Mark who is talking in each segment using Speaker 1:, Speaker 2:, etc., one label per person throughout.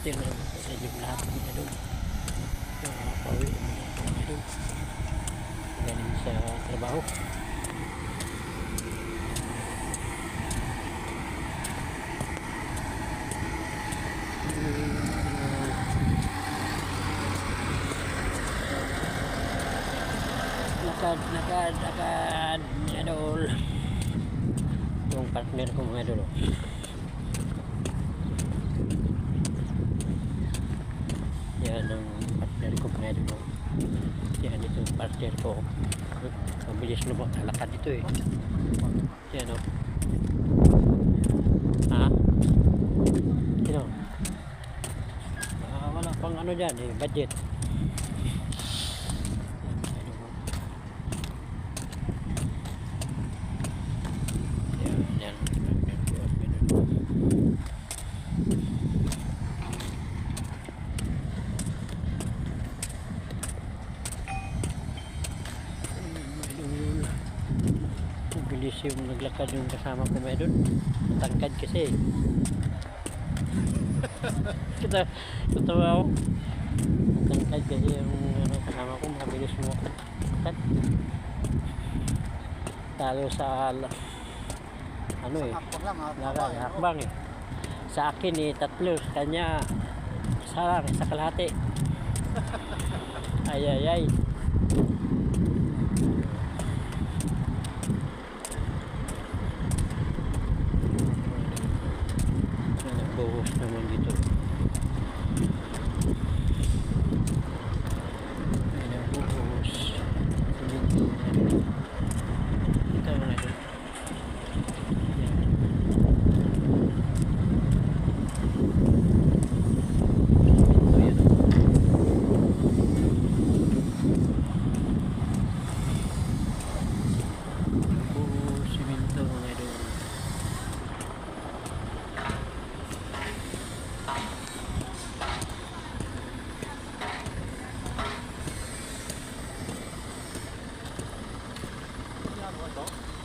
Speaker 1: after na sa inyong lahat mga idol. Pauwi mga idol. Galing sa trabaho. Lakad mga idol. Yung partner ko mga idol. Yan ang partner ko mga idol. Yan ito yung partner ko. Mabilis na lakad ito eh. Yan o. Ha? Sino? Wala pang ano dyan eh, budget. Bilis yung naglakad yung kasama ko mga idol. Tangkad kasi. Katawa ako. Tangkad kasi yung kasama ko. Mabilis mo lakad. Talo sa ano eh. Lakad, hakbang eh. Sa akin eh, 3. Sa kanya, isa lang, isa kalahati. Ay. Buhos naman dito. Ay nagbuhos. Ito mga idol. Buhos, simento mga idol.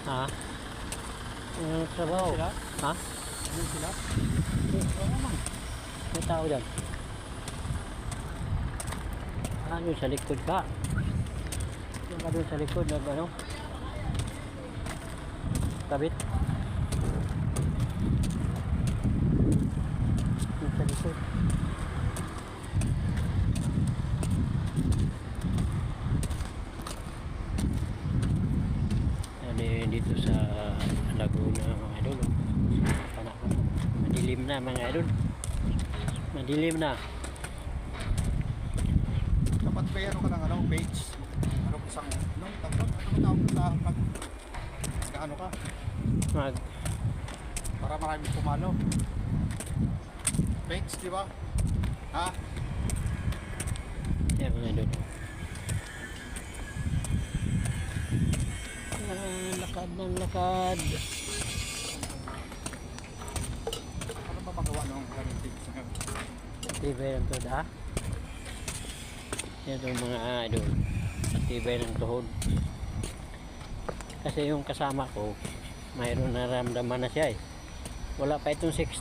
Speaker 1: Ha? Trabaho? Ha?
Speaker 2: Ano sila?
Speaker 1: May tao dyan. Ano sa likod ka? Yung ka doon sa likod na ano? Kabit? Yung sa likod. Dito sa Laguna mga idol. Madilim na mga idol. Madilim na.
Speaker 2: Dapat ba ano ka ng ano, page? Ano isang tawag sa pag ano ka? Para maraming pumalo. Page, di ba? Ha?
Speaker 1: Yan mga idol. Lakad ng lakad.
Speaker 2: Ano ba magawa ng ganun page?
Speaker 1: Tibay ng tuhod ha? Yan itong mga idol. Tibay ng tuhod. Kasi yung kasama ko, mayroon na ramdaman na siya eh. Wala pa itong 60.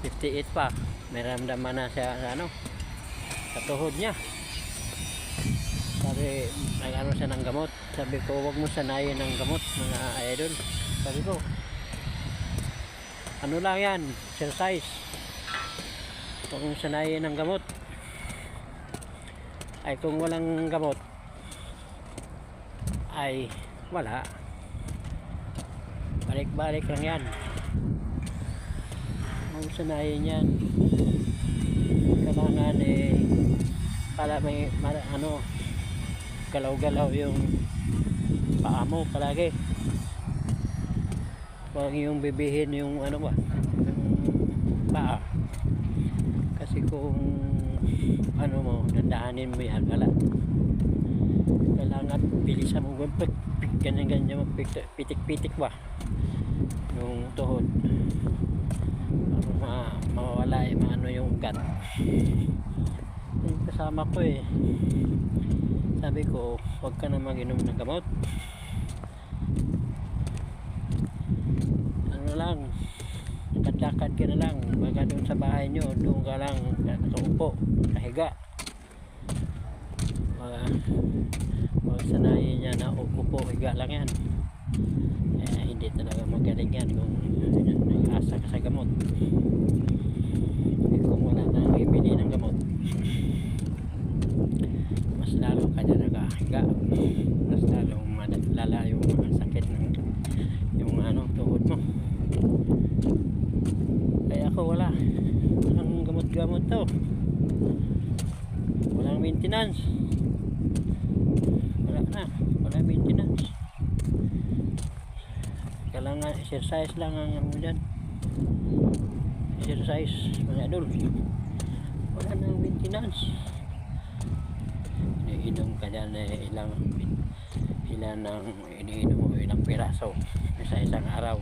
Speaker 1: 58 pa. May ramdaman na siya sa ano, sa tuhod niya. Sabi, nag-ano siya ng gamot. Sabi ko, huwag mo sanayin ng gamot mga idol. Sabi ko, ano lang yan, exercise. Huwag mo sanayin ng gamot. Ay kung walang gamot, ay wala. Balik-balik lang yan. Huwag mo sanayin yan. Kailangan eh, para may ano, galaw-galaw yung paa mo palagi. Huwag yung bibihin yung ano ba, yung paa. Kasi kung ano mo, dandahanin mo yan, wala. Kailangan bilisan mo, ganyan-ganyan mo, pitik-pitik ba yung tuhod para mawawala yung ano yung ugat. Yung kasama ko eh, sabi ko, huwag ka na mag-inom ng gamot. Ano lang, lakad lakad ka na lang, baka doon sa bahay nyo, doon ka lang nakaupo, kahiga. Wag sanayin niya na upo, higa lang yan. Hindi talaga magaling yan kung nag-asa ka sa gamot. Kung wala nang ibili ng gamot, mas lalo ka na nag-ahiga, mas lalong lala yung mga sakit ng yung tuhod mo. Kaya ako walang gamot-gamot to, walang maintenance, walang maintenance. Kailangan exercise lang ang dyan, exercise mga idol, wala nang maintenance. Iniinom ka dyan iniinom mo ilang piraso sa isang araw.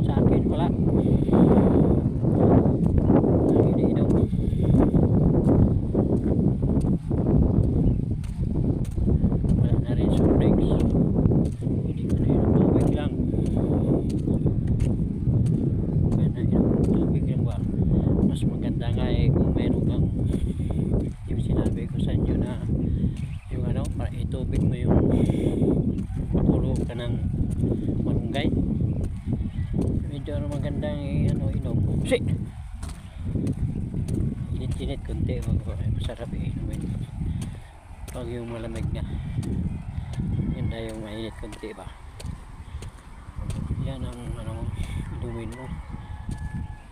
Speaker 1: Sa akin wala, iniinom. Wala na rin soft drinks, hindi ko na inom tubig lang. Kaya na inom tubig lang ba, mas maganda nga kung meron kang yung sinabi ko sa inyo na yung para itubig mo yung pakulo ka ng malunggay. Medyo magandang inom. Init-init kunti, masarap inumin. Pag yung malamig na, yun na yung mainit kunti ba. Yan ang inumin mo.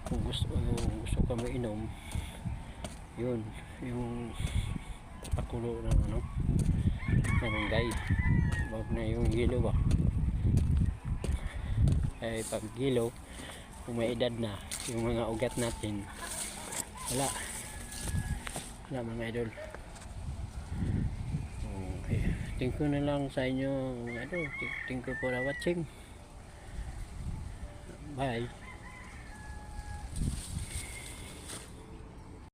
Speaker 1: Kung gusto ka mainom, yun yung pakulo ng malunggay. Wag na yung gilo ba. Pag gilo, kung may edad na yung mga ugat natin, wala mga idol. Okay, thank you na lang sa inyo. Thank you for watching. Bye.